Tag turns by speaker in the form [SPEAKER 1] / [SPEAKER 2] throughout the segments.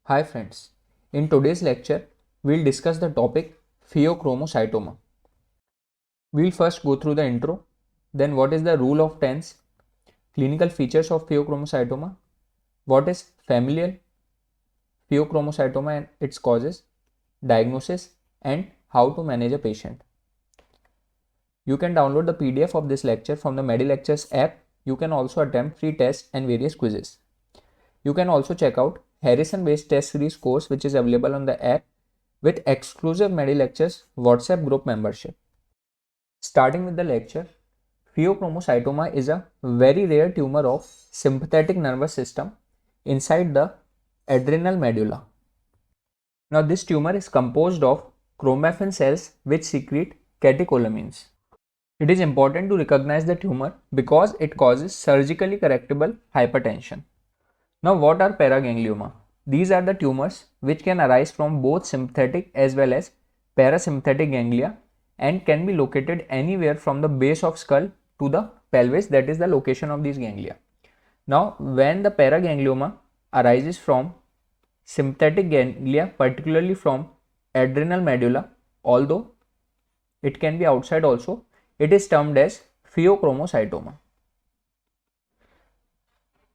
[SPEAKER 1] Hi friends, in today's lecture, we'll discuss the topic pheochromocytoma. We'll first go through the intro, then what is the rule of tens, clinical features of pheochromocytoma, what is familial pheochromocytoma and its causes, diagnosis, and how to manage a patient. You can download the PDF of this lecture from the MediLectures app. You can also attempt free tests and various quizzes. You can also check out Harrison based test series course which is available on the app with exclusive MediLectures WhatsApp group membership. Starting with the lecture, pheochromocytoma is a very rare tumor of sympathetic nervous system inside the adrenal medulla. Now this tumor is composed of chromaffin cells which secrete catecholamines. It is important to recognize the tumor because it causes surgically correctable hypertension. Now what are paraganglioma? These are the tumors which can arise from both sympathetic as well as parasympathetic ganglia and can be located anywhere from the base of skull to the pelvis, that is the location of these ganglia. Now when the paraganglioma arises from sympathetic ganglia, particularly from adrenal medulla, although it can be outside also, it is termed as pheochromocytoma.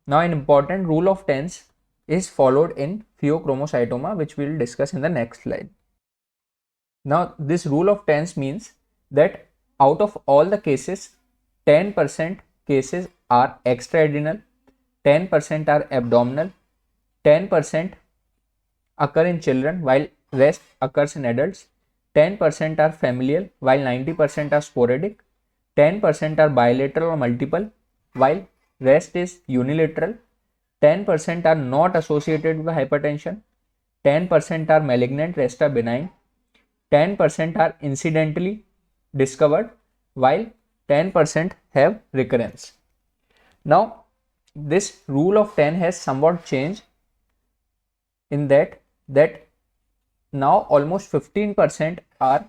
[SPEAKER 1] Now an important rule of tens is followed in pheochromocytoma, which we will discuss in the next slide. Now this rule of tens means that out of all the cases, 10% cases are extraadrenal, 10% are abdominal, 10% occur in children while rest occurs in adults, 10% are familial while 90% are sporadic, 10% are bilateral or multiple while rest is unilateral, 10% are not associated with hypertension, 10% are malignant, rest are benign, 10% are incidentally discovered while 10% have recurrence. Now this rule of 10 has somewhat changed in that now almost 15% are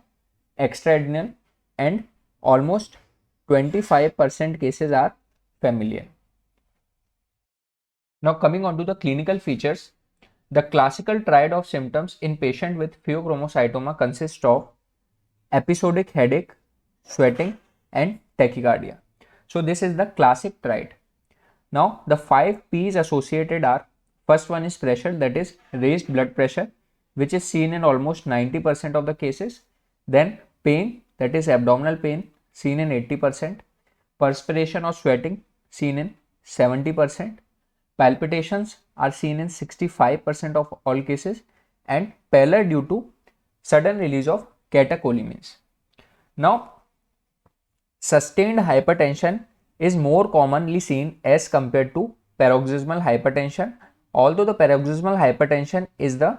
[SPEAKER 1] extraadrenal and almost 25% cases are familial. Now coming on to the clinical features, the classical triad of symptoms in patient with pheochromocytoma consists of episodic headache, sweating and tachycardia. So this is the classic triad. Now the 5 P's associated are, first one is pressure, that is raised blood pressure, which is seen in almost 90% of the cases. Then pain, that is abdominal pain, seen in 80%. Perspiration or sweating, seen in 70%. Palpitations are seen in 65% of all cases, and pallor due to sudden release of catecholamines. Now, sustained hypertension is more commonly seen as compared to paroxysmal hypertension, although the paroxysmal hypertension is the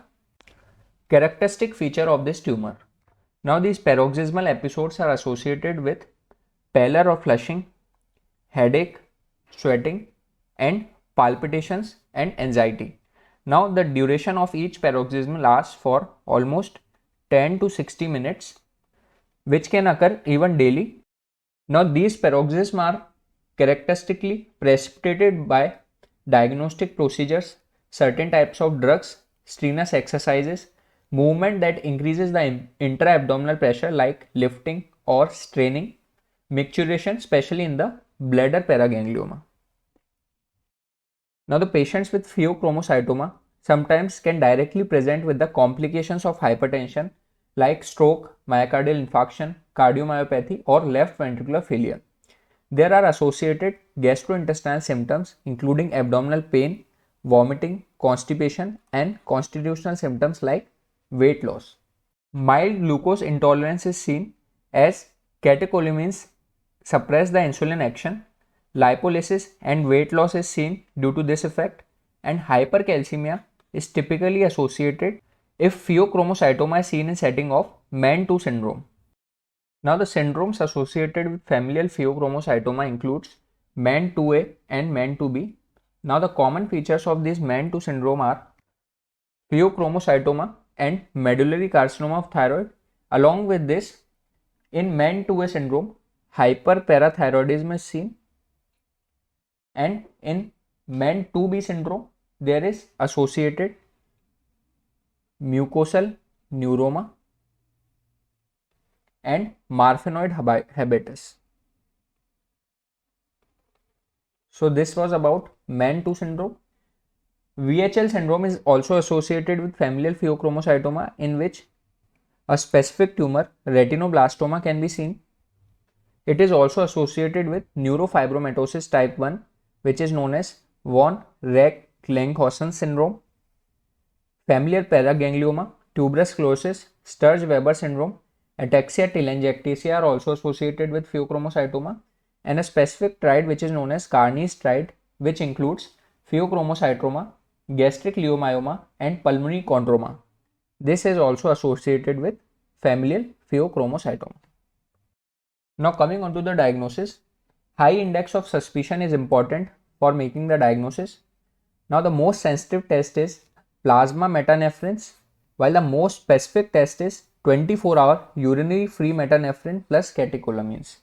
[SPEAKER 1] characteristic feature of this tumor. Now, these paroxysmal episodes are associated with pallor or flushing, headache, sweating, and palpitations and anxiety. Now the duration of each paroxysm lasts for almost 10 to 60 minutes, which can occur even daily. Now these paroxysms are characteristically precipitated by diagnostic procedures, certain types of drugs, strenuous exercises, movement that increases the intra-abdominal pressure like lifting or straining, micturition, especially in the bladder paraganglioma. Now the patients with pheochromocytoma sometimes can directly present with the complications of hypertension like stroke, myocardial infarction, cardiomyopathy or left ventricular failure. There are associated gastrointestinal symptoms including abdominal pain, vomiting, constipation and constitutional symptoms like weight loss. Mild glucose intolerance is seen as catecholamines suppress the insulin action. Lipolysis and weight loss is seen due to this effect, and hypercalcemia is typically associated if pheochromocytoma is seen in setting of MEN2 syndrome. Now the syndromes associated with familial pheochromocytoma includes MEN2A and MEN2B. Now the common features of this MEN2 syndrome are pheochromocytoma and medullary carcinoma of thyroid. Along with this, in MEN2A syndrome, hyperparathyroidism is seen, and in MEN2B syndrome there is associated mucosal neuroma, and Marfanoid habitus. So this was about MAN2 syndrome. VHL syndrome is also associated with familial pheochromocytoma, in which a specific tumor, retinoblastoma, can be seen. It is also associated with neurofibromatosis type 1, which is known as von Reich-Langhausen syndrome, familial paraganglioma, tuberous sclerosis, Sturge-Weber syndrome, ataxia telangiectasia are also associated with pheochromocytoma, and a specific triad which is known as Carney's triad, which includes pheochromocytoma, gastric leiomyoma, and pulmonary chondroma. This is also associated with familial pheochromocytoma. Now coming on to the diagnosis, high index of suspicion is important for making the diagnosis. Now the most sensitive test is plasma metanephrin, while the most specific test is 24-hour urinary free metanephrin plus catecholamines.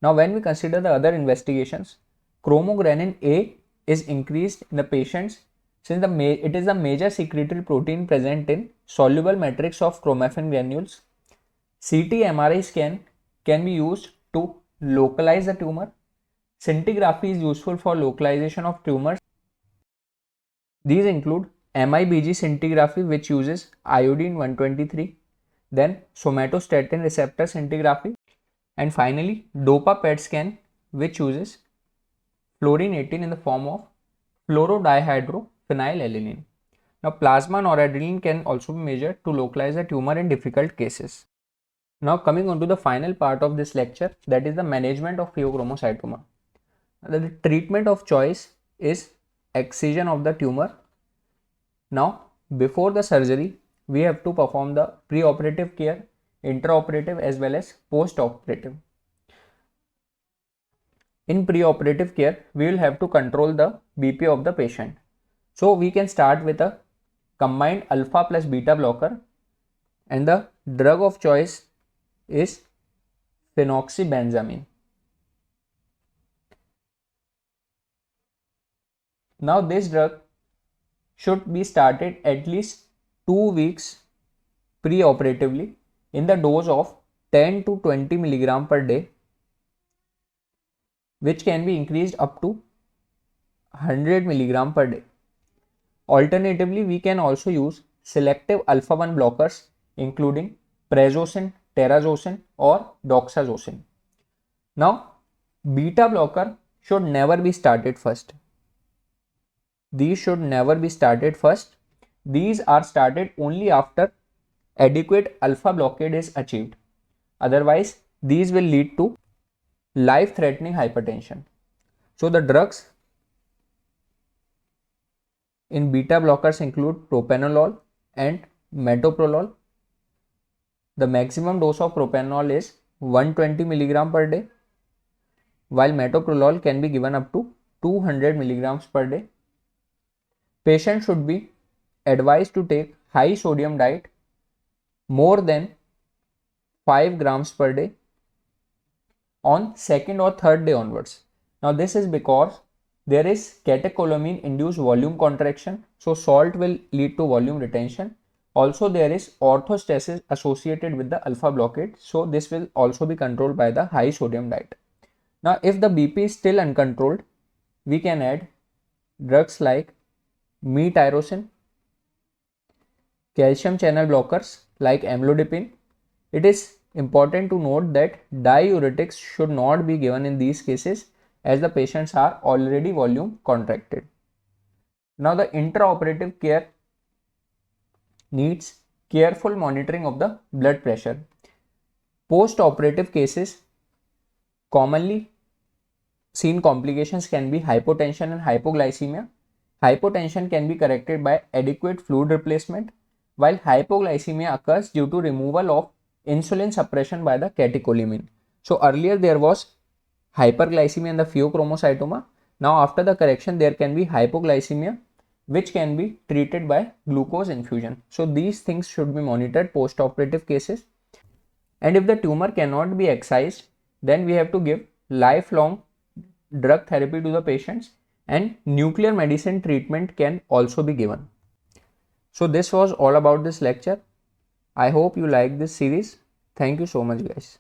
[SPEAKER 1] Now when we consider the other investigations, chromogranin A is increased in the patients since it is a major secretory protein present in soluble matrix of chromaffin granules. CT MRI scan can be used to localize the tumor. Scintigraphy is useful for localization of tumors. These include MIBG scintigraphy, which uses iodine 123, then somatostatin receptor scintigraphy, and finally DOPA PET scan, which uses fluorine 18 in the form of fluorodihydrophenylalanine. Now plasma noradrenaline can also be measured to localize the tumor in difficult cases. Now coming on to the final part of this lecture, that is the management of pheochromocytoma. The treatment of choice is excision of the tumor. Now before the surgery, we have to perform the preoperative care, intraoperative as well as postoperative. In preoperative care, we will have to control the BP of the patient. So we can start with a combined alpha plus beta blocker, and the drug of choice is phenoxybenzamine. Now this drug should be started at least 2 weeks preoperatively in the dose of 10 to 20 mg per day, which can be increased up to 100 mg per day. Alternatively, we can also use selective alpha 1 blockers including prazosin, terazosin or doxazosin. Now beta blocker should never be started first. These should never be started first. These are started only after adequate alpha blockade is achieved. Otherwise, these will lead to life-threatening hypertension. So the drugs in beta blockers include propranolol and metoprolol. The maximum dose of propranolol is 120 mg per day, while metoprolol can be given up to 200 mg per day. Patient should be advised to take high sodium diet more than 5 grams per day on second or third day onwards. Now this is because there is catecholamine induced volume contraction, so salt will lead to volume retention. Also there is orthostasis associated with the alpha blockade, so this will also be controlled by the high sodium diet. Now if the BP is still uncontrolled, we can add drugs like metyrosine, calcium channel blockers like amlodipine. It is important to note that diuretics should not be given in these cases as the patients are already volume contracted. Now the intraoperative care needs careful monitoring of the blood pressure. Post-operative cases, commonly seen complications can be hypotension and hypoglycemia. Hypotension can be corrected by adequate fluid replacement, while hypoglycemia occurs due to removal of insulin suppression by the catecholamine. So earlier there was hyperglycemia in the pheochromocytoma. Now after the correction there can be hypoglycemia, which can be treated by glucose infusion. So these things should be monitored post-operative cases. And if the tumor cannot be excised, then we have to give lifelong drug therapy to the patients, and nuclear medicine treatment can also be given. So this was all about this lecture. I hope you like this series. Thank you so much, guys.